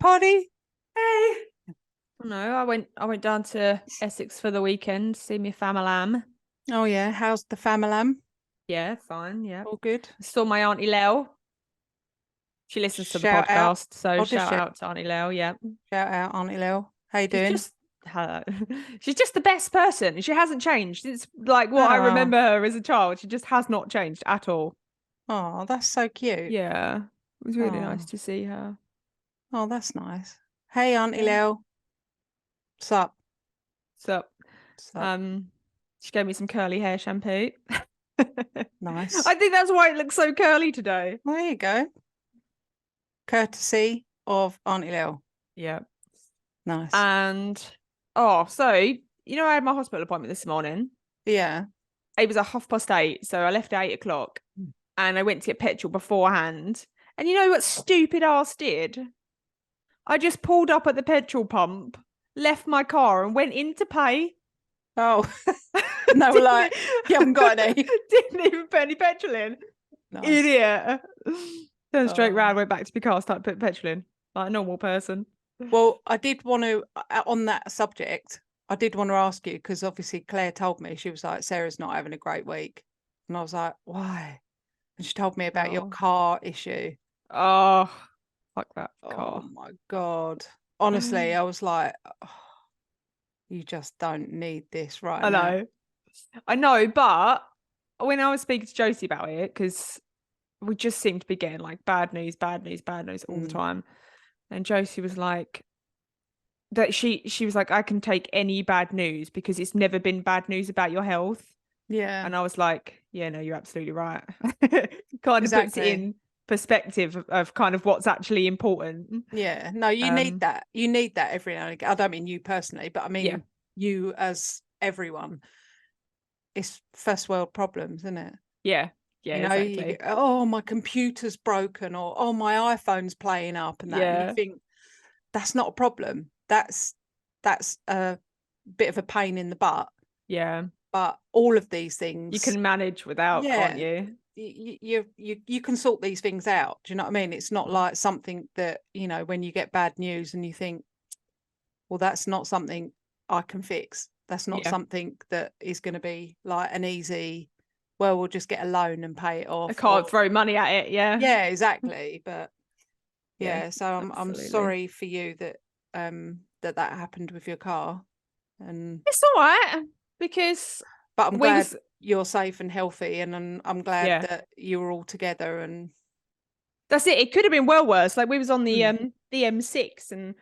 Poddy. Hey. No, I went down to Essex for the weekend, see my family. Oh yeah, how's the family? Yeah, fine, yeah. All good. Saw my Auntie Lel. She listens to the Shout out. podcast, so Oh, does shout she? out to Auntie Lel, yeah. Shout out, Auntie Lil. How you She's doing? just hello. She's just the best person. She hasn't changed. It's like what I Oh. remember her as a child. She just has not changed at all. Oh, that's so cute. Yeah. It was really nice Oh. to see her. Oh, that's nice. Hey, Auntie Yeah. Lil. What's up? So, What's up? she gave me some curly hair shampoo. Nice. I think that's why it looks so curly today. Well, there you go. Courtesy of Auntie Lil. Yeah. Nice. And so I had my hospital appointment this morning. Yeah. It was at 8:30, so I left at 8:00 and I went to get petrol beforehand. And you know what stupid ass did? I just pulled up at the petrol pump, left my car and went in to pay. Oh. No, like, you haven't got any. Didn't even put any petrol in. Nice. Idiot. Then straight Oh. round, went back to my car, started putting petrol in. Like a normal person. Well, I did want to, on that subject, I did want to ask you, because obviously Claire told me, she was like, Sarah's not having a great week. And I was like, why? And she told me about your car issue. Oh, fuck that car. Oh my God. Honestly, I was like, oh, you just don't need this right now. I know, but when I was speaking to Josie about it, because we just seemed to be getting like bad news all the time. And Josie was like, that she was like, I can take any bad news because it's never been bad news about your health. Yeah. And I was like, yeah, no, you're absolutely right. Kind of puts it in perspective of kind of what's actually important. Yeah. No, you need that. You need that every now and again. I don't mean you personally, but I mean you as everyone. It's first world problems, isn't it? Yeah. Yeah, you know, exactly. Oh, my computer's broken, or oh, my iPhone's playing up, and that. And you think that's not a problem. That's a bit of a pain in the butt. Yeah. But all of these things you can manage without, can't you? You can sort these things out. Do you know what I mean? It's not like something that, when you get bad news and you think, well, that's not something I can fix. That's not something that is going to be like an easy, well, we'll just get a loan and pay it off. I can't throw money at it. Yeah, exactly. But so I'm sorry for you that that happened with your car. And it's all right, because I'm glad you're safe and healthy, and I'm glad that you were all together. And that's it. It could have been well worse. Like we was on the M6 and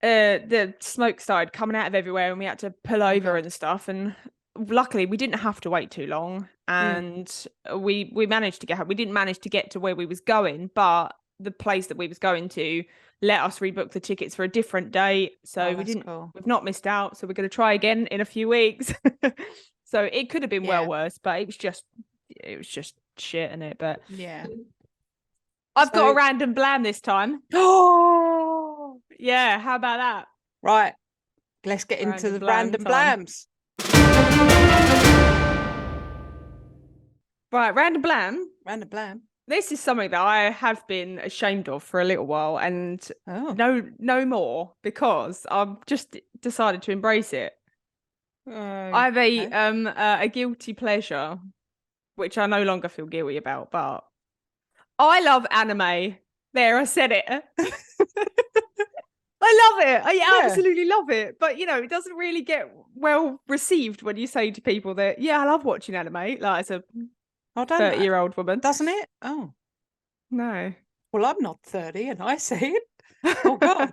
the smoke started coming out of everywhere and we had to pull over and stuff. And luckily we didn't have to wait too long, and we managed to get. We didn't manage to get to where we was going, but the place that we was going to let us rebook the tickets for a different date. So we've not missed out. So we're going to try again in a few weeks. So it could have been well worse, but it was just shit, innit? But I've got a random blam this time. Oh yeah, how about that? Right, let's get into the random blams. Right, random blam. Random blam. This is something that I have been ashamed of for a little while, and no more, because I've just decided to embrace it. I have a guilty pleasure, which I no longer feel guilty about, but I love anime. There, I said it. I love it. I absolutely love it. But, it doesn't really get well received when you say to people that, I love watching anime. Like, as a 30-year-old woman. Doesn't it? Oh. No. Well, I'm not 30 and I say it. Oh, God.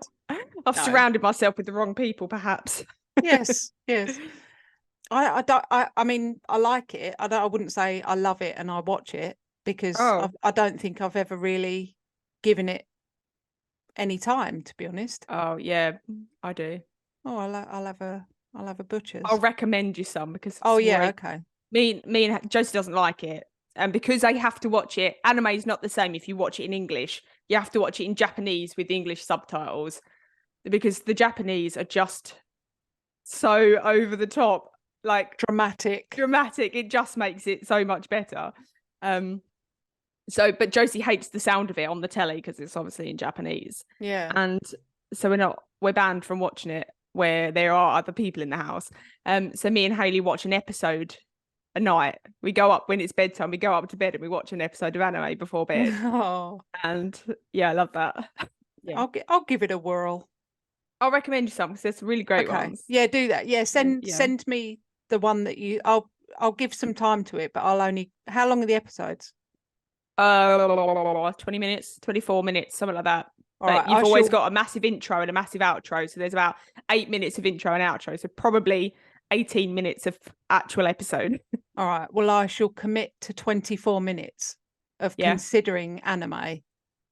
I've surrounded myself with the wrong people, perhaps. Yes. I mean, I like it. I wouldn't say I love it and I watch it, because I don't think I've ever really given it any time, to be honest. Oh yeah, I do. Oh, I'll have a butcher's. I'll recommend you some, because okay. Me and Josie doesn't like it, and because I have to watch it. Anime is not the same if you watch it in English. You have to watch it in Japanese with English subtitles, because the Japanese are just so over the top, like dramatic. It just makes it so much better. but Josie hates the sound of it on the telly because it's obviously in Japanese. Yeah. And so we're banned from watching it where there are other people in the house. So me and Hayley watch an episode a night. We go up when it's bedtime, we go up to bed and we watch an episode of anime before bed. Oh. And yeah, I love that. Yeah. I'll give it a whirl. I'll recommend you some because there's some really great ones. Yeah, do that. Yeah, send me the one that I'll give some time to it, but how long are the episodes? 20 minutes, 24 minutes, something like that. But you've always got a massive intro and a massive outro. So there's about 8 minutes of intro and outro. So probably 18 minutes of actual episode. All right. Well, I shall commit to 24 minutes of considering anime.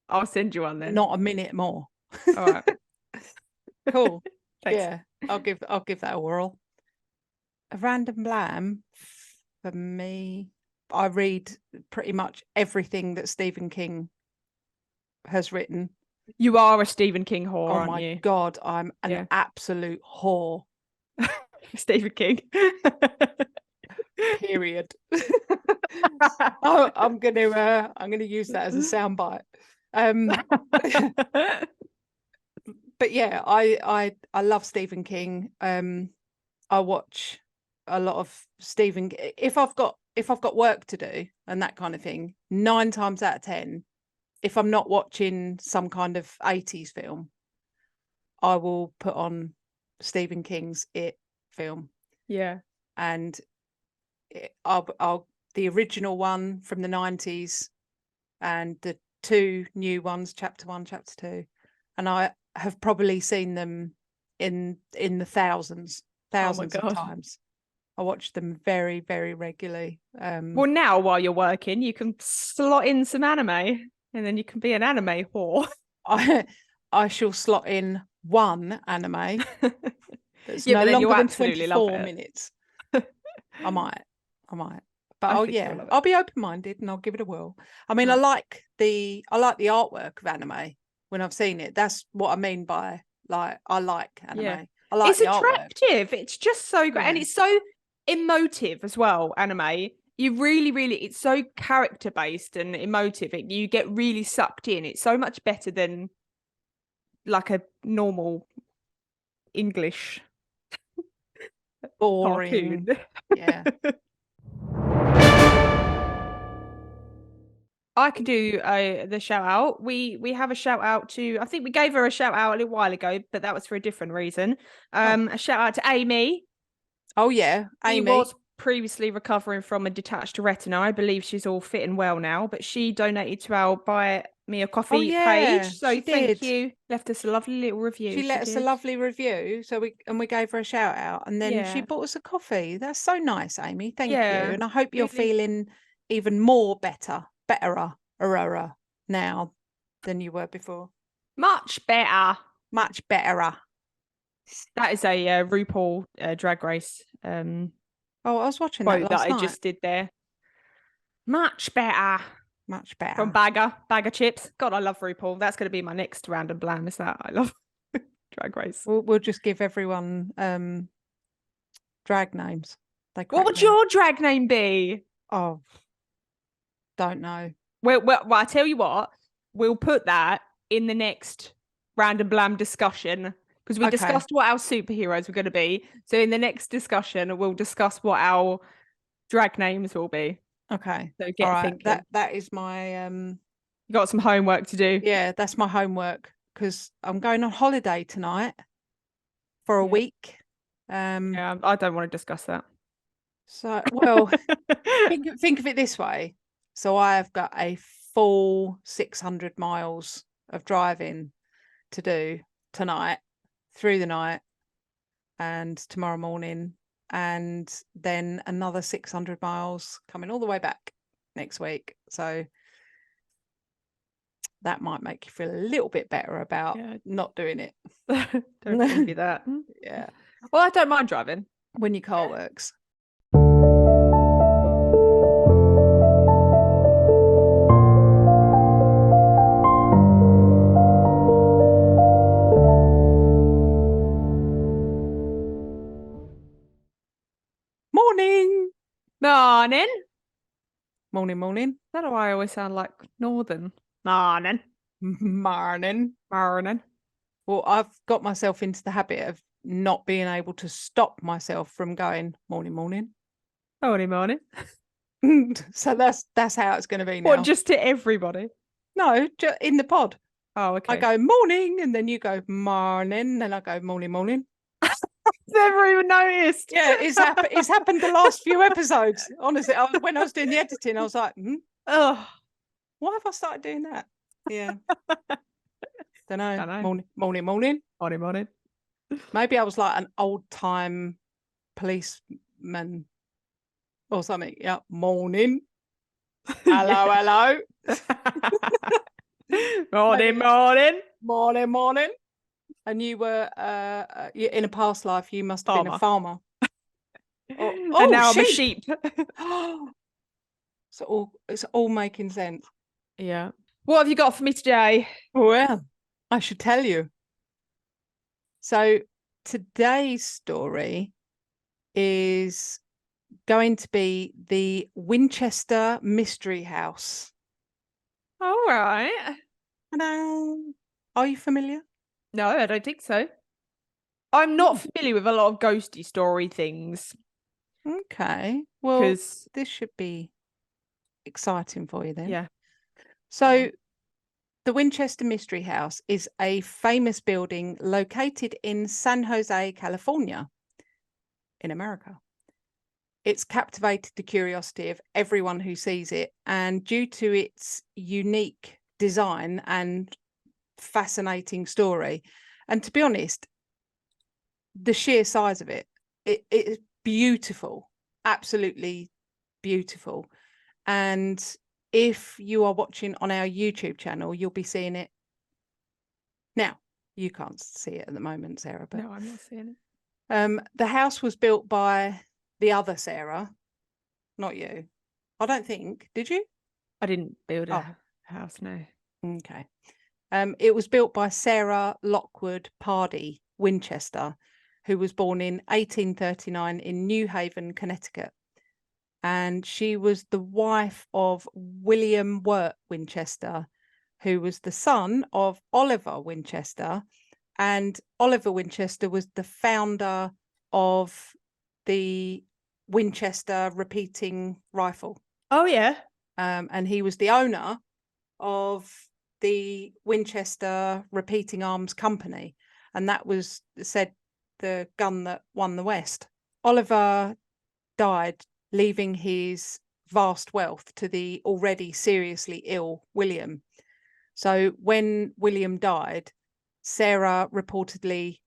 I'll send you one then. Not a minute more. All right. Cool. Yeah. I'll give that a whirl. A random blam for me. I read pretty much everything that Stephen King has written. You are a Stephen King whore, aren't you? Oh my God, I'm an absolute whore. Stephen King. Period. I'm gonna use that as a soundbite. But yeah, I love Stephen King. I watch a lot of Stephen. If I've got work to do and that kind of thing, 9 times out of 10, if I'm not watching some kind of 80s film, I will put on Stephen King's It film. Yeah. And I'll the original one from the 90s and the 2 new ones, chapter 1, chapter 2. And I have probably seen them in the thousands of times. I watch them very, very regularly. Well, now while you're working, you can slot in some anime and then you can be an anime whore. I shall slot in one anime that's no longer than 24 minutes. I might. But I'll be open-minded and I'll give it a whirl. I mean, I like the artwork of anime when I've seen it. That's what I mean by I like anime. Yeah. I like it's attractive. It's just so great. Yeah. And it's so emotive as well, anime. You really, really, it's so character based and emotive. You get really sucked in. It's so much better than like a normal English boring cartoon. Yeah. I could do the shout out. We have a shout out to, I think we gave her a shout out a little while ago, but that was for a different reason. A shout out to Amy. Oh yeah, Amy. She was previously recovering from a detached retina. I believe she's all fit and well now, but she donated to our Buy Me a Coffee page. So thank you. Left us a lovely little review. She let us a lovely review. So we gave her a shout out and then she bought us a coffee. That's so nice, Amy. Thank you. And I hope you're feeling even more betterer now than you were before. Much better. Much betterer. That is a RuPaul Drag Race I was watching that last night. I just did there. Much better. Much better. From Bagger Chips. God, I love RuPaul. That's going to be my next random blam. Is that I love Drag Race. We'll just give everyone drag names. What would your drag name be? Oh, don't know. Well, I tell you what. We'll put that in the next random blam discussion. Because we discussed what our superheroes were going to be. So in the next discussion, we'll discuss what our drag names will be. Okay. So get thinking. That is my You got some homework to do. Yeah, that's my homework because I'm going on holiday tonight for a week. Yeah, I don't want to discuss that. So well think of it this way. So I've got a full 600 miles of driving to do tonight. Through the night and tomorrow morning, and then another 600 miles coming all the way back next week. So that might make you feel a little bit better about not doing it. Don't envy that. Yeah. Well, I don't mind driving when your car works. Morning. Morning, morning. Is that why I always sound like Northern? Morning. Morning. Morning. Well, I've got myself into the habit of not being able to stop myself from going morning, morning. Morning, morning. So that's how it's going to be now. What, just to everybody? No, in the pod. Oh, okay. I go morning, and then you go morning, and I go morning, morning. Never even noticed. Yeah, it's happened the last few episodes. Honestly, when I was doing the editing, I was like, oh, why have I started doing that? Yeah. Don't know. Dunno. Morning. Morning, morning. Maybe I was like an old time policeman or something. Yeah. Morning. Hello. Morning, morning. Morning. And you were in a past life, you must have been a farmer. And now I'm a sheep. So it's all making sense. Yeah. What have you got for me today? Well, I should tell you. So today's story is going to be the Winchester Mystery House. All right. Hello. Are you familiar? No, I don't think so. I'm not familiar with a lot of ghosty story things. Okay. Well, this should be exciting for you then. Yeah. So the Winchester Mystery House is a famous building located in San Jose, California, in America. It's captivated the curiosity of everyone who sees it, and due to its unique design and fascinating story, and to be honest, the sheer size of it is beautiful, absolutely beautiful. And if you are watching on our YouTube channel, you'll be seeing it now. You can't see it at the moment, Sarah, but no, I'm not seeing it. The house was built by the other Sarah, not you. I don't think. Did you? I didn't build a house, no. Okay. It was built by Sarah Lockwood Pardee Winchester, who was born in 1839 in New Haven, Connecticut. And she was the wife of William Wirt Winchester, who was the son of Oliver Winchester. And Oliver Winchester was the founder of the Winchester repeating rifle. Oh, yeah. And he was the owner of the Winchester Repeating Arms Company. And that was said the gun that won the West. Oliver died, leaving his vast wealth to the already seriously ill William. So when William died, Sarah reportedly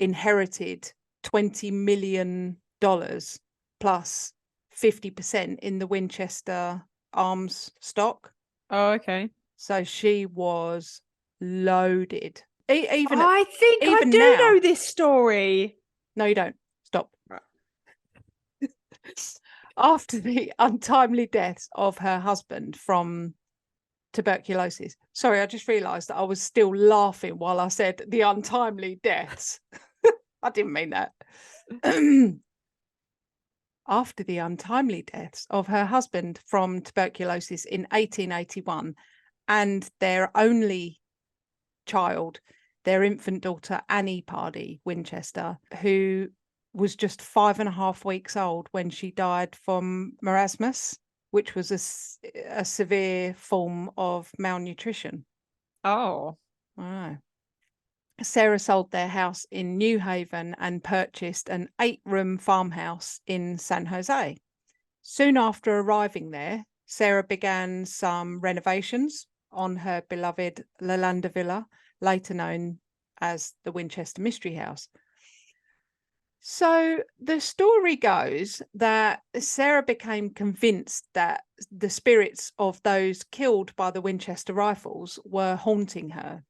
inherited $20 million plus 50% in the Winchester arms stock. Oh, okay. So she was loaded. Even I think I do now. know this story. No, you don't. Stop. Right. After the untimely deaths of her husband from tuberculosis. Sorry, I just realised that I was still laughing while I said the untimely deaths. I didn't mean that. After the untimely deaths of her husband from tuberculosis in 1881 and their only child, their infant daughter, Annie Pardee Winchester, who was just 5.5 weeks old when she died from marasmus, which was a severe form of malnutrition. Oh. Wow. Sarah sold their house in New Haven and purchased an 8-room farmhouse in San Jose. Soon after arriving there, Sarah began some renovations on her beloved Lalanda Villa, later known as the Winchester Mystery House. So the story goes that Sarah became convinced that the spirits of those killed by the Winchester rifles were haunting her.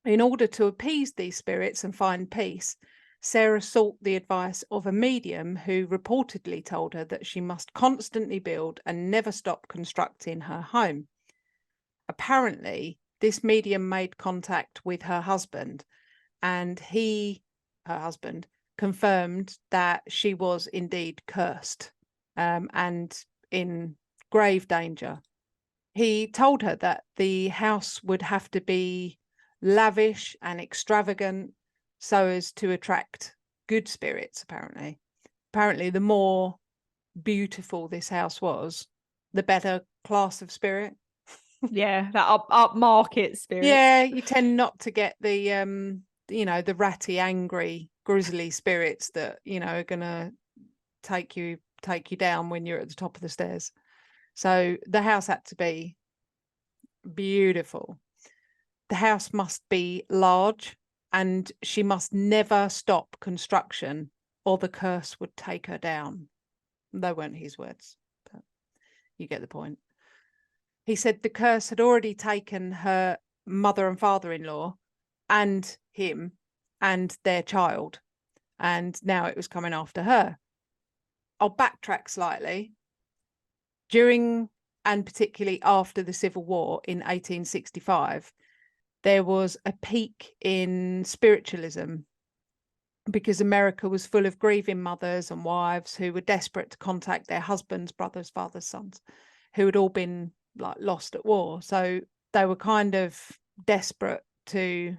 In order to appease these spirits and find peace, Sarah sought the advice of a medium who reportedly told her that she must constantly build and never stop constructing her home. Apparently, this medium made contact with her husband, and her husband, confirmed that she was indeed cursed and in grave danger. He told her that the house would have to be lavish and extravagant so as to attract good spirits, apparently. Apparently, the more beautiful this house was, the better class of spirit. Yeah, that upmarket spirit. Yeah, you tend not to get the the ratty, angry, grisly spirits that, are gonna take you down when you're at the top of the stairs. So the house had to be beautiful. The house must be large, and she must never stop construction or the curse would take her down. They weren't his words, but you get the point. He said the curse had already taken her mother and father-in-law and him and their child, and now it was coming after her. I'll backtrack slightly. During and particularly after the Civil War in 1865, there was a peak in spiritualism because America was full of grieving mothers and wives who were desperate to contact their husbands, brothers, fathers, sons, who had all been like lost at war. So they were kind of desperate to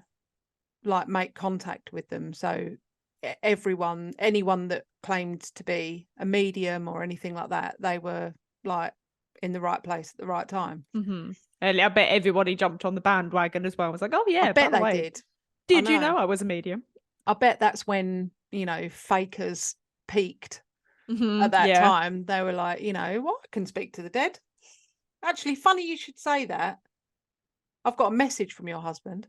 like make contact with them. So anyone that claimed to be a medium or anything like that, they were like in the right place at the right time. Mm-hmm. I bet everybody jumped on the bandwagon as well. I was like, oh yeah, I bet by the they way, did. you know I was a medium? I bet that's when, fakers peaked Mm-hmm. at that Yeah. time. They were like, what? I can speak to the dead. Actually, funny you should say that. I've got a message from your husband.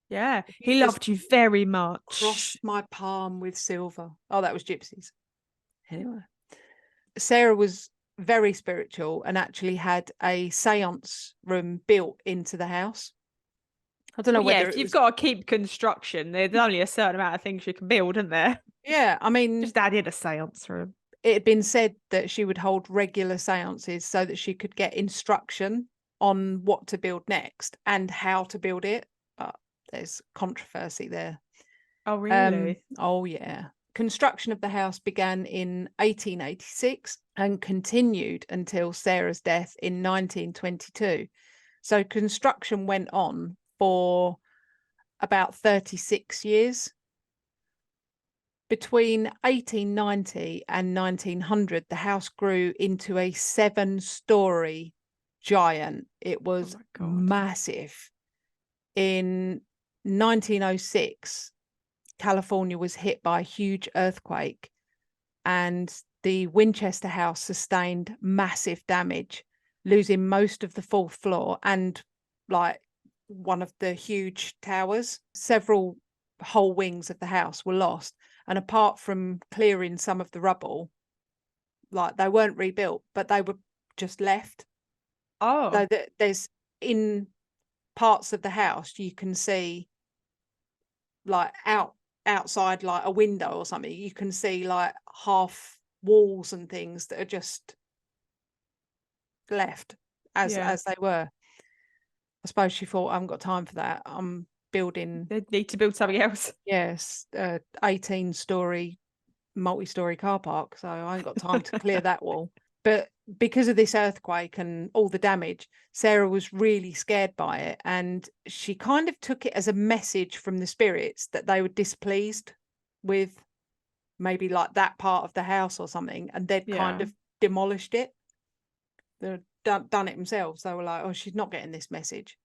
Yeah, he loved you very much. Crossed my palm with silver. Oh, that was gypsies. Anyway, Sarah was very spiritual and actually had a seance room built into the house. I don't know whether if you've got to keep construction, there's only a certain amount of things you can build, isn't there? Yeah, I mean, just added a seance room. It had been said that she would hold regular seances so that she could get instruction on what to build next and how to build it. But there's controversy there. Oh, really? Oh, yeah. Construction of the house began in 1886 and continued until Sarah's death in 1922. So construction went on for about 36 years. Between 1890 and 1900, the house grew into a 7-story giant. It was massive. In 1906, California was hit by a huge earthquake, and the Winchester house sustained massive damage, losing most of the 4th floor and like one of the huge towers. Several whole wings of the house were lost. And apart from clearing some of the rubble, like they weren't rebuilt, but they were just left. Oh. So there's in parts of the house, you can see like outside, like a window or something, you can see like half walls and things that are just left as they were. I suppose she thought, I haven't got time for that. I'm building. They need to build something else. Yes, 18-story multi-story car park, so I ain't got time to clear that wall. But because of this earthquake and all the damage, Sarah was really scared by it, and she kind of took it as a message from the spirits that they were displeased with maybe like that part of the house or something, and they'd kind of demolished it. They'd done it themselves. They were like, oh, she's not getting this message.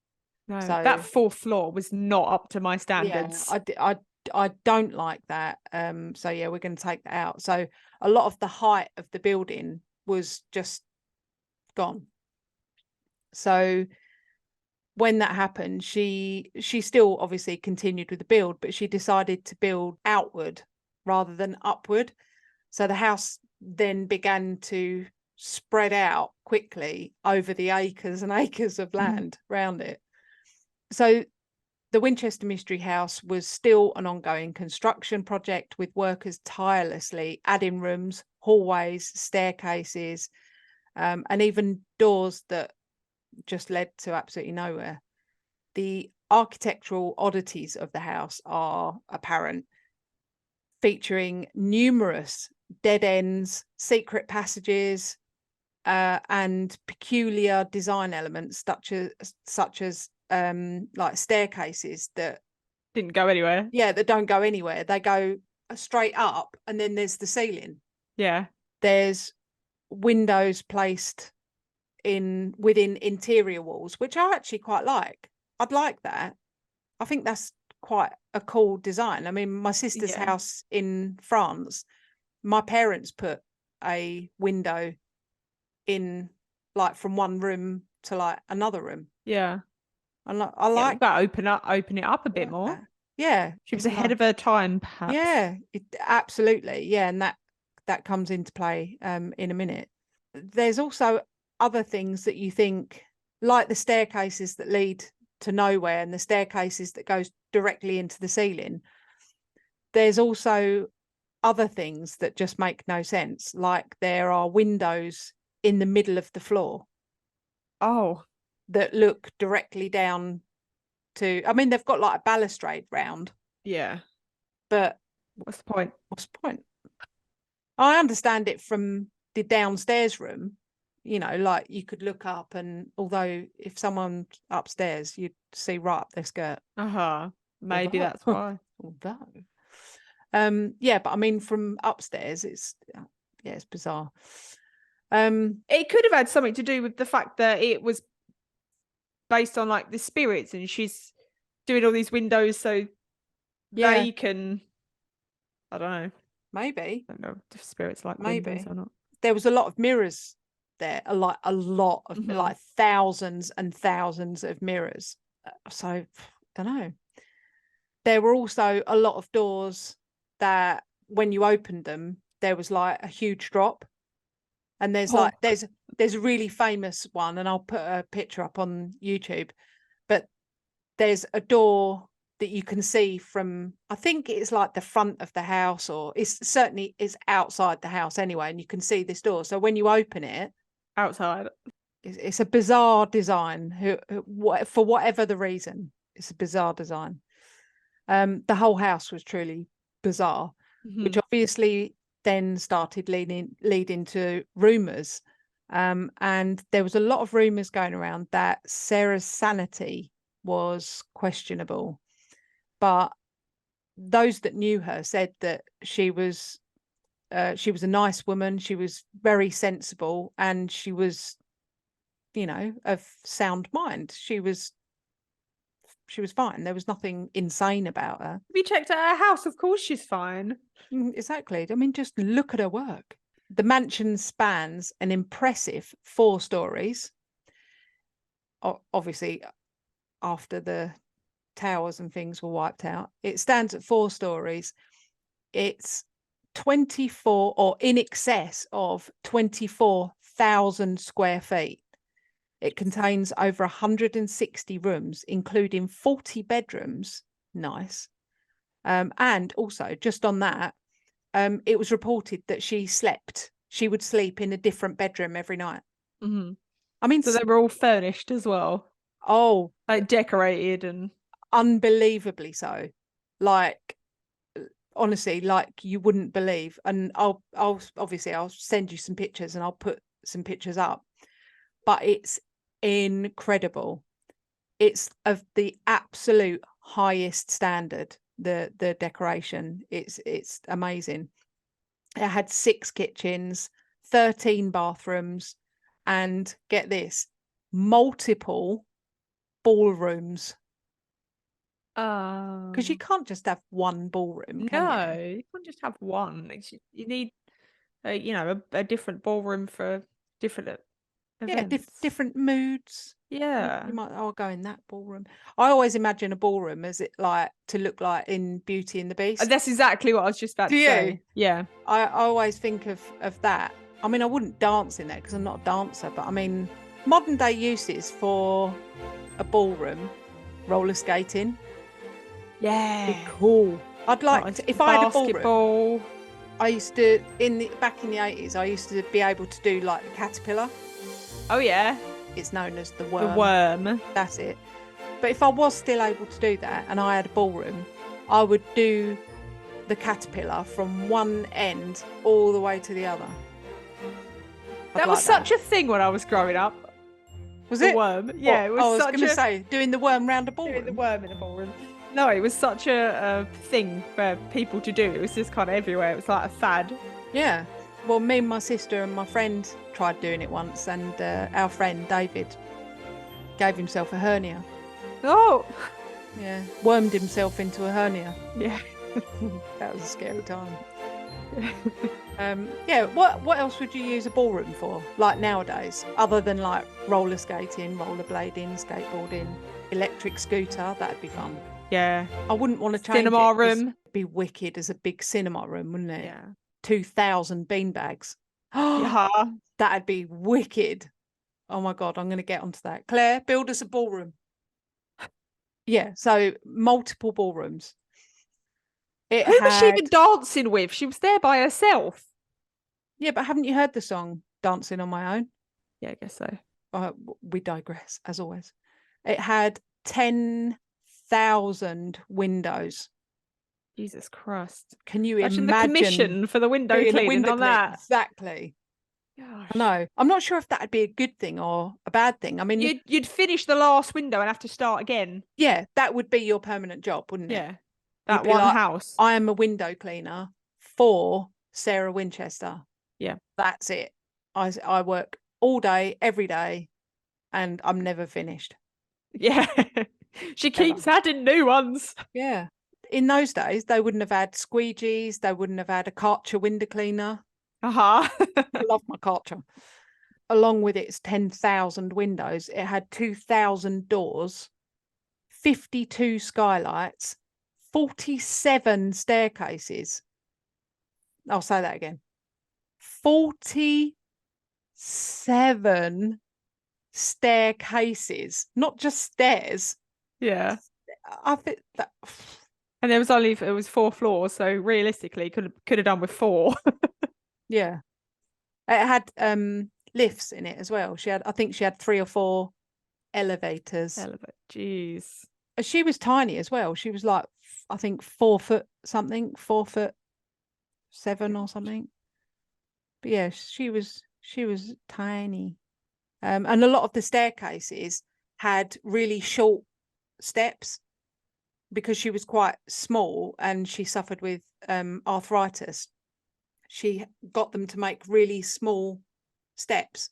No, so that 4th floor was not up to my standards. Yeah, I don't like that. So yeah, we're going to take that out. So a lot of the height of the building was just gone. So when that happened, she still obviously continued with the build, but she decided to build outward rather than upward. So the house then began to spread out quickly over the acres and acres of land around it. So the Winchester Mystery House was still an ongoing construction project, with workers tirelessly adding rooms, hallways, staircases, and even doors that just led to absolutely nowhere. The architectural oddities of the house are apparent, featuring numerous dead ends, secret passages, and peculiar design elements such as like staircases that didn't go anywhere. Yeah, that don't go anywhere. They go straight up, and then there's the ceiling. Yeah. There's windows placed within interior walls, which I actually quite like. I'd like that. I think that's quite a cool design. I mean, my sister's house in France, my parents put a window in, like, from one room to like another room. Yeah. I like that. Open it up a bit more. That. Yeah. She was ahead of her time, perhaps. Yeah, absolutely. Yeah, and that comes into play in a minute. There's also other things that you think, like the staircases that lead to nowhere and the staircases that goes directly into the ceiling. There's also other things that just make no sense, like there are windows in the middle of the floor. Oh. That look directly down to, I mean, they've got like a balustrade round. Yeah. But what's the point? What's the point? I understand it from the downstairs room, you know, like you could look up, and although if someone's upstairs, you'd see right up their skirt. Maybe that's why. Although. Yeah, but I mean, from upstairs, it's bizarre. It could have had something to do with the fact that it was based on like the spirits, and she's doing all these windows so they can, I don't know. Maybe. I don't know if spirits like Maybe. windows or not. There was a lot of mirrors there, a lot of like thousands and thousands of mirrors. So I don't know. There were also a lot of doors that when you opened them, there was like a huge drop. And there's a really famous one, and I'll put a picture up on YouTube, but there's a door that you can see from, I think it's like the front of the house, or it's certainly is outside the house anyway, and you can see this door. So when you open it outside, it's a bizarre design. For whatever the reason, it's a bizarre design. The whole house was truly bizarre, which obviously then started leading to rumors, and there was a lot of rumors going around that Sarah's sanity was questionable, but those that knew her said that she was a nice woman. She was very sensible, and she was, you know, of sound mind. She was fine. There was nothing insane about her. We checked at her house. Of course she's fine. Exactly. I mean, just look at her work. The mansion spans an impressive 4 stories. Obviously, after the towers and things were wiped out, it stands at 4 stories. It's 24, or in excess of 24,000 square feet. It contains over 160 rooms, including 40 bedrooms. Nice. And also, just on that, it was reported that she would sleep in a different bedroom every night. I mean, so they were all furnished as well. Oh, like decorated and unbelievably so. Like, honestly, like you wouldn't believe. And I'll send you some pictures, and I'll put some pictures up. But it's incredible. It's of the absolute highest standard. The decoration, it's amazing. It had 6 kitchens, 13 bathrooms, and get this, multiple ballrooms. Because you can't just have one ballroom, can you can't just have one. You need a different ballroom for different events. Different moods. You might go in that ballroom. I always imagine a ballroom as it like to look like in Beauty and the Beast. That's exactly what I was just about to say. Yeah, I always think of that. I mean, I wouldn't dance in there because I'm not a dancer, but I mean, modern day uses for a ballroom, roller skating. Yeah, be cool. I'd like to, if I had a ballroom. I used to back in the 80s. I used to be able to do like the caterpillar. Oh yeah, it's known as the worm. The worm. That's it. But if I was still able to do that and I had a ballroom, I would do the caterpillar from one end all the way to the other. That was such a thing when I was growing up. Was the it? worm? Yeah, What? it was I was such going to a say, doing the worm round a ballroom. doing the worm in a ballroom. No, it was such a thing for people to do. It was just kind of everywhere. It was like a fad. Yeah. Well, me and my sister and my friend tried doing it once, and our friend David gave himself a hernia. Oh, Yeah, wormed himself into a hernia. yeah. That was a scary time. Yeah. What else would you use a ballroom for? Like nowadays, other than like roller skating, rollerblading, skateboarding, electric scooter? That'd be fun. Yeah. I wouldn't want to change Cinema it. room. It'd be wicked as a big cinema room, wouldn't it? Yeah. 2,000 beanbags. Yeah. That'd be wicked. Oh my God, I'm going to get onto that. Claire, build us a ballroom. Yeah, so multiple ballrooms. Who was she even dancing with? She was there by herself. Yeah, but haven't you heard the song Dancing on My Own? Yeah, I guess so. We digress, as always. It had 10,000 windows. Jesus Christ. Can you Imagine imagine the commission for the window being a cleaning window on that? Exactly. Gosh. No, I'm not sure if that'd be a good thing or a bad thing. I mean, you'd finish the last window and have to start again. Yeah, that would be your permanent job, wouldn't it? Yeah. You'd That be one like, house. I am a window cleaner for Sarah Winchester. Yeah. That's it. I work all day, every day, and I'm never finished. Yeah. She keeps adding new ones. Yeah. In those days, they wouldn't have had squeegees. They wouldn't have had a Karcher window cleaner. I love my Karcher. Along with its 10,000 windows, it had 2,000 doors, 52 skylights, 47 staircases. I'll say that again. 47 staircases, not just stairs. Yeah. I think that. And it was 4 floors, so realistically could have done with 4. Yeah. It had lifts in it as well. I think she had 3 or 4 elevators. Jeez. She was tiny as well. She was like, I think 4 foot something, 4'7" or something. But yeah, she was tiny. And a lot of the staircases had really short steps because she was quite small and she suffered with arthritis. She got them to make really small steps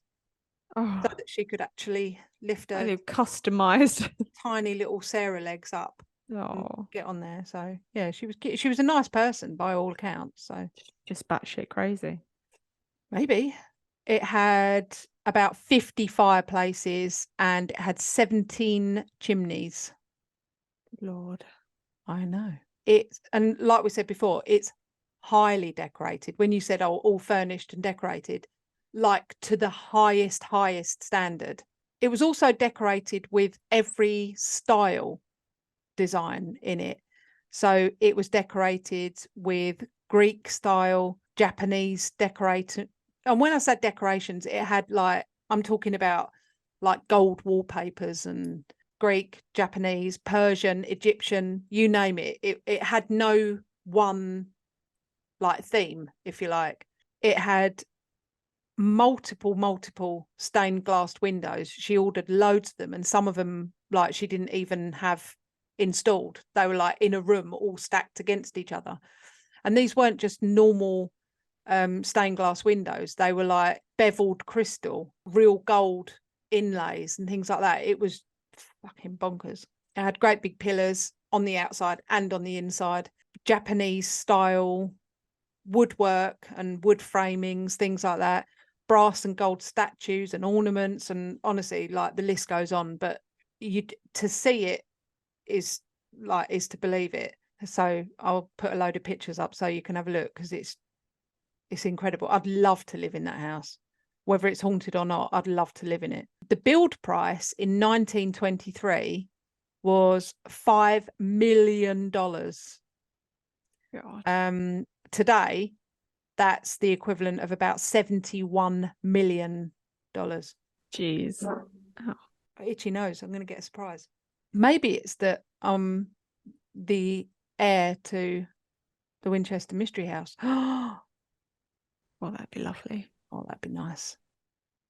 so that she could actually lift her customized tiny little Sarah legs up. Oh, get on there. So yeah, she was a nice person by all accounts. So just batshit crazy. Maybe. It had about 50 fireplaces and it had 17 chimneys. Lord. I know. And like we said before, it's highly decorated. When you said, oh, all furnished and decorated, like to the highest standard. It was also decorated with every style design in it. So it was decorated with Greek style, Japanese decorated. And when I said decorations, it had I'm talking about like gold wallpapers and Greek, Japanese, Persian, Egyptian, you name it. It had no one theme, if you like. It had multiple stained glass windows. She ordered loads of them, and some of them she didn't even have installed. They were in a room all stacked against each other. And these weren't just normal stained glass windows. They were beveled crystal, real gold inlays and things like that. It was fucking bonkers. It had great big pillars on the outside and on the inside, Japanese style woodwork and wood framings, things like that, brass and gold statues and ornaments, and honestly, the list goes on. But to see it is to believe it. So I'll put a load of pictures up so you can have a look, because it's incredible. I'd love to live in that house. Whether it's haunted or not, I'd love to live in it. The build price in 1923 was $5 million. God. Today, that's the equivalent of about $71 million. Jeez. Oh. Itchy nose. I'm going to get a surprise. Maybe it's that the heir to the Winchester Mystery House. Well, that'd be lovely. Oh, that'd be nice.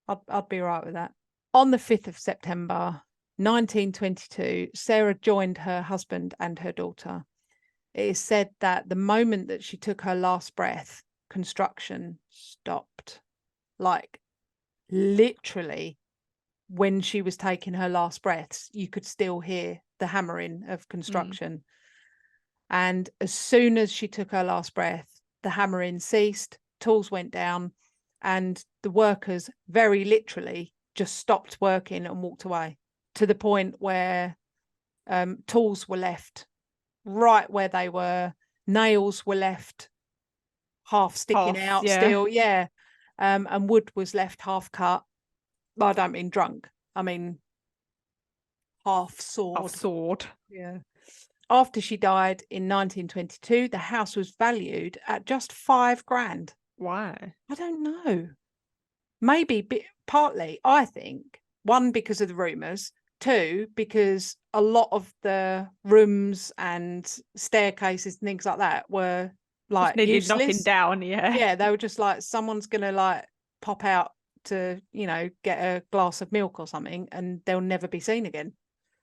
I'd be right with that. On the 5th of September 1922, Sarah joined her husband and her daughter. It is said that the moment that she took her last breath, construction stopped. Like, literally, when she was taking her last breaths, you could still hear the hammering of construction. And as soon as she took her last breath, the hammering ceased, tools went down, and the workers very literally just stopped working and walked away, to the point where tools were left right where they were, nails were left half sticking out still, and wood was left half cut. I don't mean drunk, I mean half sawed. Yeah. After she died in 1922, the house was valued at just $5,000. Why? I don't know. Maybe partly, I think, one, because of the rumours, two, because a lot of the rooms and staircases and things like that were like needed knocking useless. down. Yeah, they were just like, someone's gonna like pop out to, you know, get a glass of milk or something, and they'll never be seen again.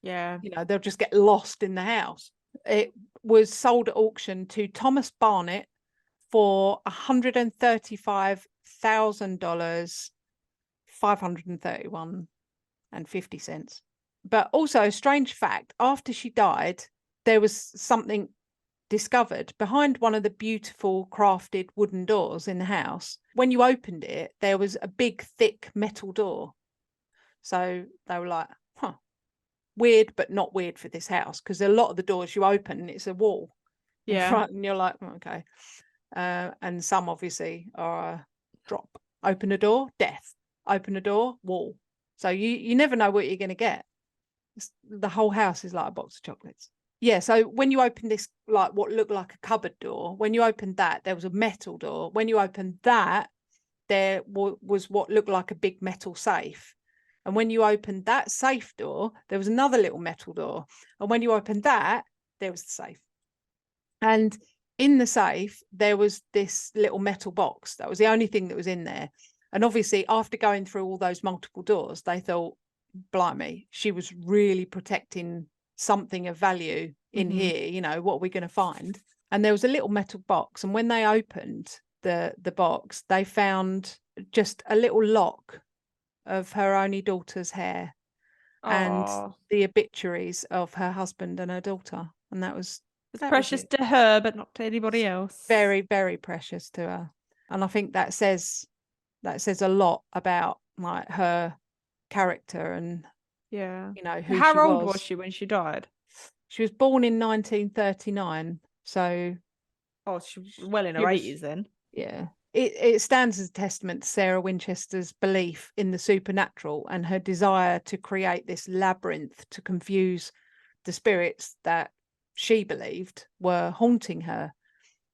Yeah. You know, they'll just get lost in the house. It was sold at auction to Thomas Barnett for $135,000, $531.50. But also, a strange fact, after she died, there was something discovered behind one of the beautiful crafted wooden doors in the house. When you opened it, there was a big, thick metal door. So they were like, weird, but not weird for this house, because a lot of the doors you open, it's a wall in front, and you're like, okay. And some obviously are a drop. Open a door, death. Open a door, wall. So you never know what you're going to get. The whole house is like a box of chocolates. Yeah, so when you open this, like what looked like a cupboard door, when you opened that, there was a metal door. When you opened that, there was what looked like a big metal safe. And when you opened that safe door, there was another little metal door. And when you opened that, there was the safe. And in the safe, there was this little metal box. That was the only thing that was in there. And obviously, after going through all those multiple doors, they thought, blimey, she was really protecting something of value in here. You know, what are we going to find? And there was a little metal box. And when they opened the box, they found just a little lock of her only daughter's hair and the obituaries of her husband and her daughter. And that was precious to her, but not to anybody else. Very, very precious to her. And I think that says a lot about like her character and, you know, who How old was she when she died? She was born in 1939. So she was well in her 80s then. Yeah. It stands as a testament to Sarah Winchester's belief in the supernatural and her desire to create this labyrinth to confuse the spirits that she believed were haunting her.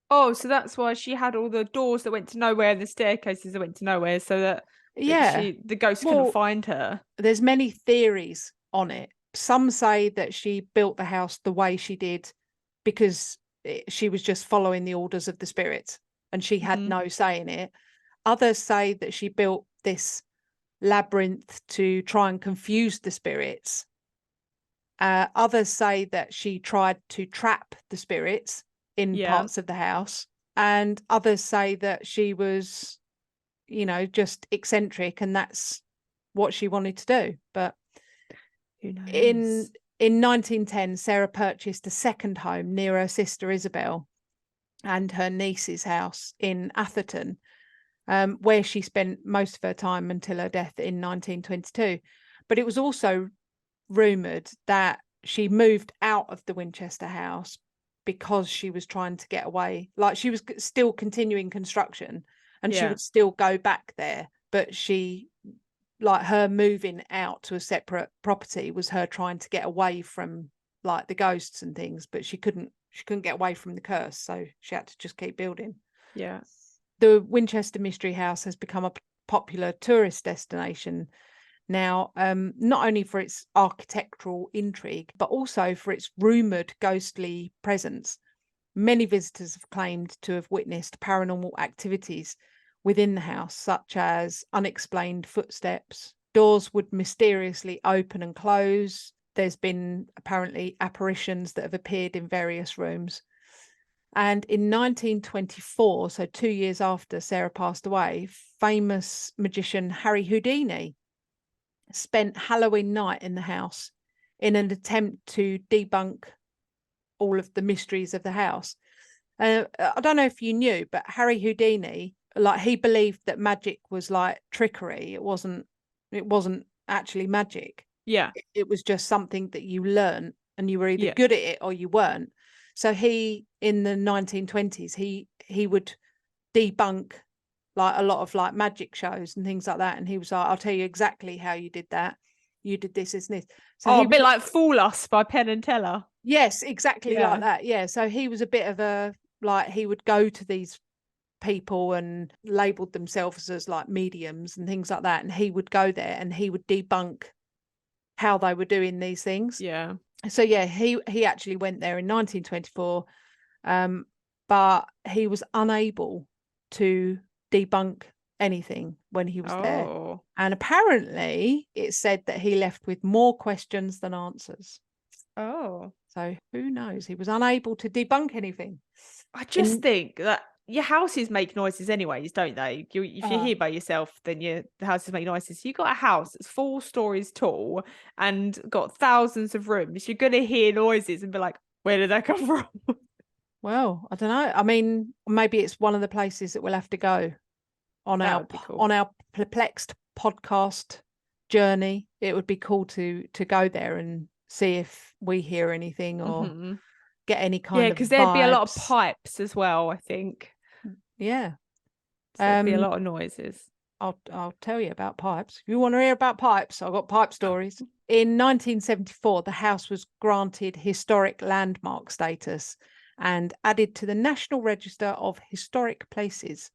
Oh, so that's why she had all the doors that went to nowhere and the staircases that went to nowhere, so that the ghost couldn't find her. There's many theories on it. Some say that she built the house the way she did because she was just following the orders of the spirits and she had no say in it. Others say that she built this labyrinth to try and confuse the spirits. Others say that she tried to trap the spirits in parts of the house. And others say that she was, you know, just eccentric and that's what she wanted to do. But who knows? In 1910, Sarah purchased a second home near her sister Isabel and her niece's house in Atherton, where she spent most of her time until her death in 1922. But it was also rumoured that she moved out of the Winchester house because she was trying to get away. Like, she was still continuing construction and she would still go back there, but she, like, her moving out to a separate property was her trying to get away from like the ghosts and things, but she couldn't get away from the curse, so she had to just keep building. The Winchester Mystery House has become a popular tourist destination now, not only for its architectural intrigue, but also for its rumoured ghostly presence. Many visitors have claimed to have witnessed paranormal activities within the house, such as unexplained footsteps. Doors would mysteriously open and close. There's been apparently apparitions that have appeared in various rooms. And in 1924, so 2 years after Sarah passed away, famous magician Harry Houdini spent Halloween night in the house in an attempt to debunk all of the mysteries of the house. I don't know if you knew, but Harry Houdini, like, he believed that magic was like trickery. It wasn't actually magic. Yeah. It was just something that you learned, and you were either Yeah. good at it or you weren't. So he, in the 1920s, he would debunk like a lot of like magic shows and things like that. And he was like, I'll tell you exactly how you did that. You did this, this, and this. So a bit like Fool Us by Penn and Teller. Yes, exactly like that. Yeah. So he was a bit of a, like, he would go to these people and labeled themselves as like mediums and things like that. And he would go there and he would debunk how they were doing these things. Yeah. So yeah, he actually went there in 1924, but he was unable to debunk anything when he was there. And apparently it said that he left with more questions than answers. So who knows? He was unable to debunk anything. I just think that your houses make noises anyways, don't they? If you're here by yourself, then the houses make noises. You got a house that's 4 stories tall and got thousands of rooms. You're going to hear noises and be like, where did that come from? Well, I don't know. I mean, maybe it's one of the places that we'll have to go on our Perplexed podcast journey. It would be cool to go there and see if we hear anything or get any kind of because there'd be a lot of pipes as well, I think. Yeah. So there'd be a lot of noises. I'll tell you about pipes. If you want to hear about pipes, I've got pipe stories. In 1974, the house was granted historic landmark status and added to the National Register of Historic Places.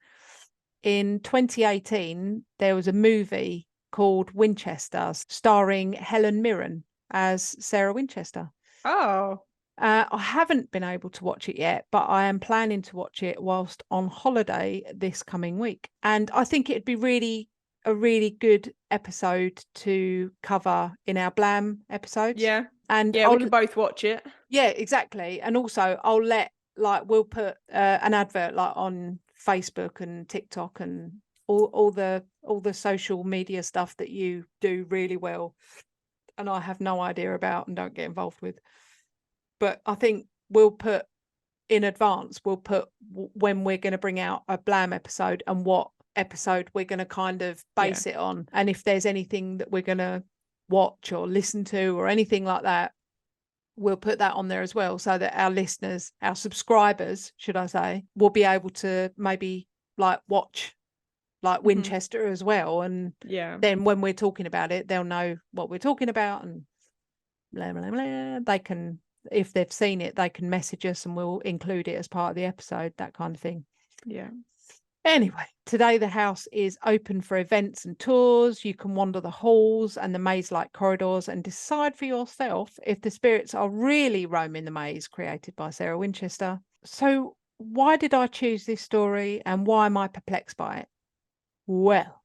In 2018, there was a movie called Winchester, starring Helen Mirren as Sarah Winchester. I haven't been able to watch it yet, but I am planning to watch it whilst on holiday this coming week. And I think it'd be a really good episode to cover in our Blam episodes. Yeah. And yeah, we can both watch it. Yeah, exactly. And also we'll put an advert like on Facebook and TikTok and all the social media stuff that you do really well and I have no idea about and don't get involved with. But I think we'll put in advance, when we're going to bring out a Blam episode and what episode we're going to kind of base it on. And if there's anything that we're going to watch or listen to or anything like that, we'll put that on there as well, so that our listeners, our subscribers, should I say, will be able to maybe like watch like Winchester as well. And then when we're talking about it, they'll know what we're talking about and blah, blah, blah. They can, if they've seen it, they can message us and we'll include it as part of the episode, that kind of thing. Yeah. Anyway, today the house is open for events and tours. You can wander the halls and the maze-like corridors and decide for yourself if the spirits are really roaming the maze created by Sarah Winchester. So why did I choose this story and why am I perplexed by it? Well,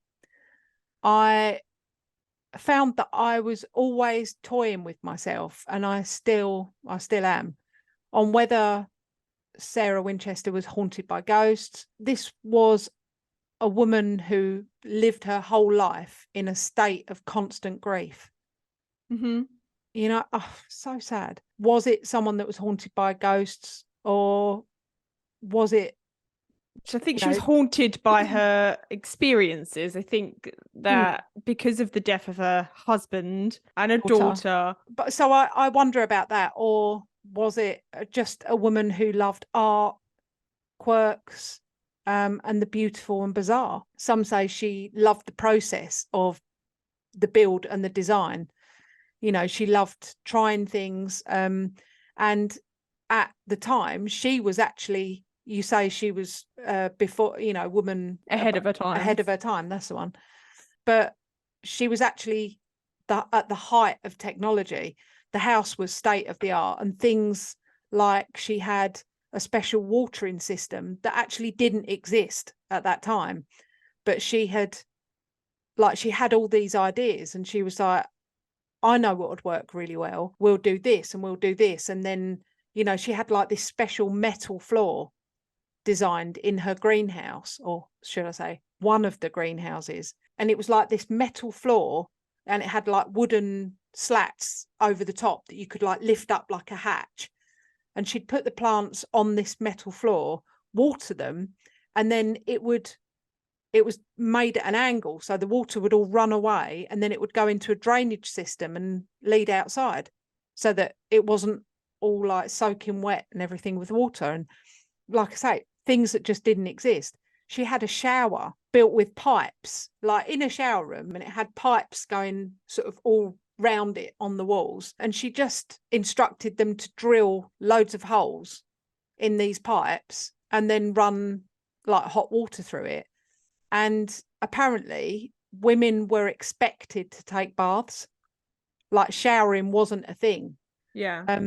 I found that I was always toying with myself, and I still am, on whether Sarah Winchester was haunted by ghosts. This was a woman who lived her whole life in a state of constant grief. You know, so sad. Was it someone that was haunted by ghosts, or was it? I think she was haunted by her experiences. I think that because of the death of her husband and her daughter. But so I wonder about that. Or was it just a woman who loved art, quirks, and the beautiful and bizarre? Some say she loved the process of the build and the design. You know, she loved trying things. And at the time, she was actually, you say she was before, you know, woman ahead of her time. Ahead of her time, that's the one. But she was actually at the height of technology. The house was state of the art, and things like she had a special watering system that actually didn't exist at that time. but she had all these ideas, and she was like, I know what would work really well. We'll do this and we'll do this. And then, you know, she had like this special metal floor designed in her greenhouse, or should I say one of the greenhouses. And it was like this metal floor, and it had like wooden slats over the top that you could like lift up like a hatch. And she'd put the plants on this metal floor, water them, and then it was made at an angle, so the water would all run away, and then it would go into a drainage system and lead outside, so that it wasn't all like soaking wet and everything with water. And like I say, things that just didn't exist. She had a shower built with pipes, like in a shower room, and it had pipes going sort of all round it on the walls. And she just instructed them to drill loads of holes in these pipes and then run like hot water through it. And apparently women were expected to take baths, like showering wasn't a thing. Yeah.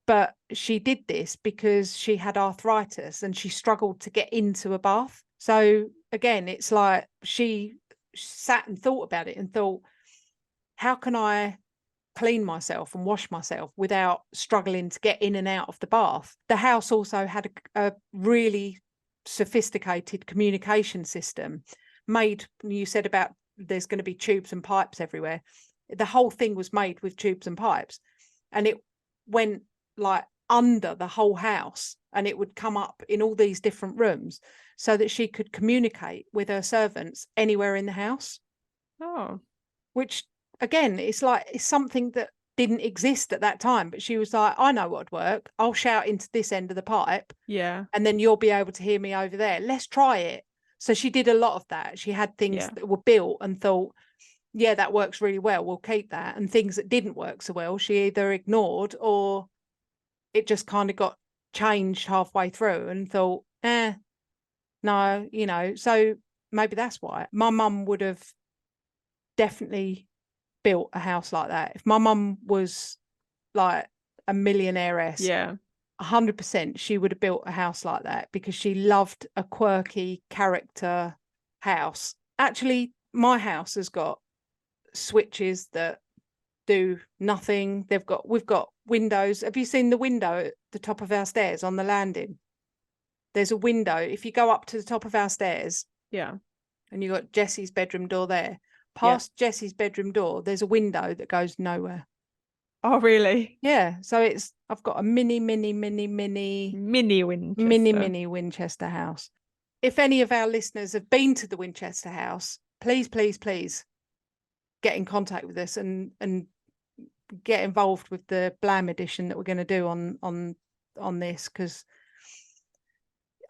But she did this because she had arthritis and she struggled to get into a bath. So again, it's like she sat and thought about it and thought, how can I clean myself and wash myself without struggling to get in and out of the bath? The house also had a really sophisticated communication system made. You said about there's going to be tubes and pipes everywhere. The whole thing was made with tubes and pipes, and it went like under the whole house, and it would come up in all these different rooms so that she could communicate with her servants anywhere in the house. Oh, which again, it's like, it's something that didn't exist at that time. But she was like, I know what'd work. I'll shout into this end of the pipe, yeah, and then you'll be able to hear me over there. Let's try it. So she did a lot of that. She had things that were built and thought, yeah, that works really well, we'll keep that. And things that didn't work so well, she either ignored, or it just kind of got changed halfway through and thought, no, you know. So maybe that's why my mum would have definitely built a house like that. If my mum was like a millionairess, 100% she would have built a house like that, because she loved a quirky character house. Actually, my house has got switches that do nothing. We've got windows. Have you seen the window at the top of our stairs on the landing? There's a window. If you go up to the top of our stairs, and you got Jessie's bedroom door there, past Jessie's bedroom door, there's a window that goes nowhere. Oh, really? Yeah. So I've got a mini Winchester house. If any of our listeners have been to the Winchester house, please get in contact with us and get involved with the Blam edition that we're going to do on this, because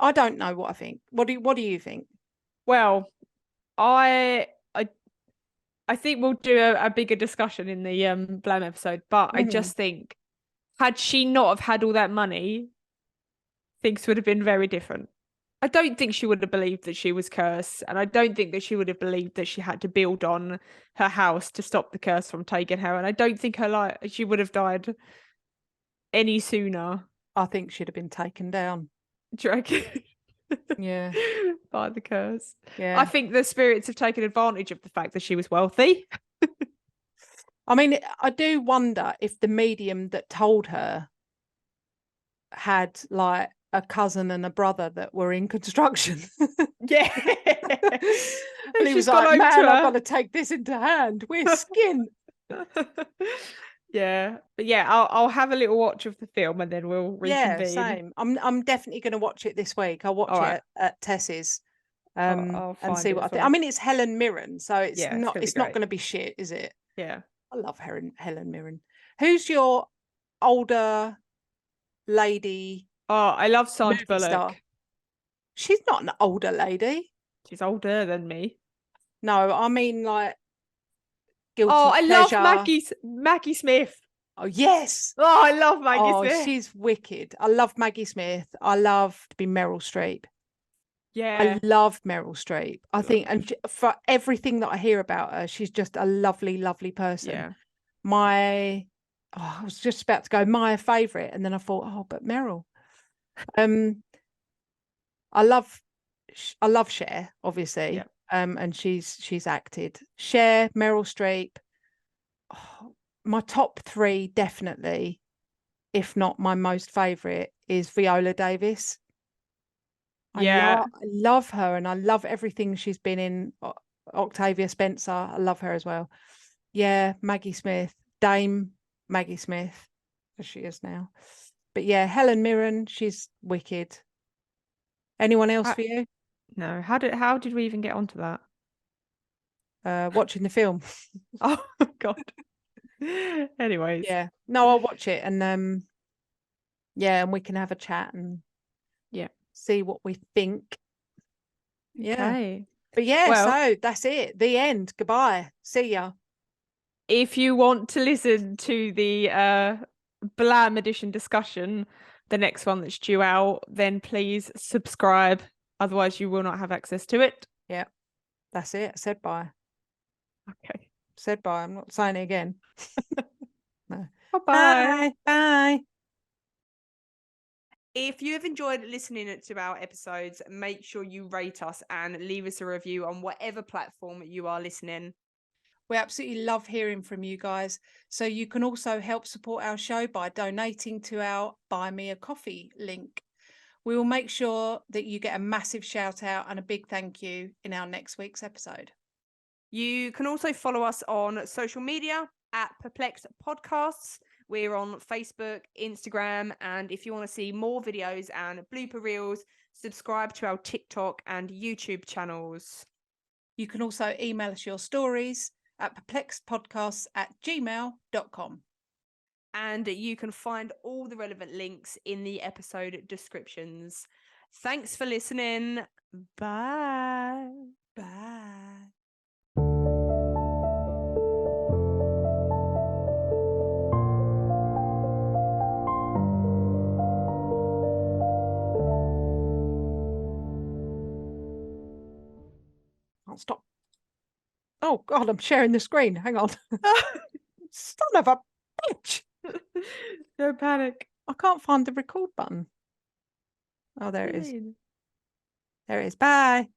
I don't know what I think. What do you think? Well, I think we'll do a bigger discussion in the Blam episode, but I just think, had she not have had all that money, things would have been very different. I don't think she would have believed that she was cursed, and I don't think that she would have believed that she had to build on her house to stop the curse from taking her. And I don't think she would have died any sooner. I think she'd have been taken down. Do you reckon? Yeah. By the curse. Yeah. I think the spirits have taken advantage of the fact that she was wealthy. I mean, I do wonder if the medium that told her had like a cousin and a brother that were in construction. Yeah. And he was like, man, I've got to take this into hand. We're skin. Yeah. But yeah, I'll have a little watch of the film and then we'll reconvene. Yeah, same. I'm definitely going to watch it this week. I'll watch it at Tess's and see what I think. I mean, it's Helen Mirren, so it's not going to be shit, is it? Yeah. I love Helen Mirren. Who's your older lady? Oh, I love Sandra Bullock. Star? She's not an older lady. She's older than me. No, I mean like Guilty Pleasure. Love Maggie Smith. Oh, yes. Oh, I love Maggie Smith. She's wicked. I love Maggie Smith. I love to be Meryl Streep. Yeah. I love Meryl Streep. I think, and for everything that I hear about her, she's just a lovely, lovely person. Yeah. I was just about to go my favourite, and then I thought, but Meryl. I love Cher, obviously. And she's acted. Cher, Meryl Streep. Oh, my top 3 definitely, if not my most favourite, is Viola Davis. Yeah. I love her, and I love everything she's been in. Octavia Spencer, I love her as well. Yeah, Maggie Smith, Dame Maggie Smith, as she is now. But yeah, Helen Mirren, she's wicked. Anyone else for you? No. How did we even get onto that? Watching the film. Oh God. Anyways. Yeah. No, I'll watch it, and yeah, and we can have a chat and see what we think. Yeah. Okay. But yeah, Well, so that's it. The end. Goodbye. See ya. if you want to listen to the Blam edition discussion, the next one that's due out, then please subscribe. Otherwise, you will not have access to it. Yeah. That's it. Said bye. Okay. Said bye. I'm not saying it again. No. Bye-bye. Bye. Bye. If you have enjoyed listening to our episodes, make sure you rate us and leave us a review on whatever platform you are listening. We absolutely love hearing from you guys. So you can also help support our show by donating to our Buy Me a Coffee link. We will make sure that you get a massive shout out and a big thank you in our next week's episode. You can also follow us on social media at Perplexed Podcasts. We're on Facebook, Instagram, and if you want to see more videos and blooper reels, subscribe to our TikTok and YouTube channels. You can also email us your stories at perplexedpodcasts@gmail.com. And you can find all the relevant links in the episode descriptions. Thanks for listening. Bye. Bye. I'll stop. Oh God, I'm sharing the screen. Hang on. Son of a bitch. No panic. I can't find the record button. Oh, there it is. There it is. Bye.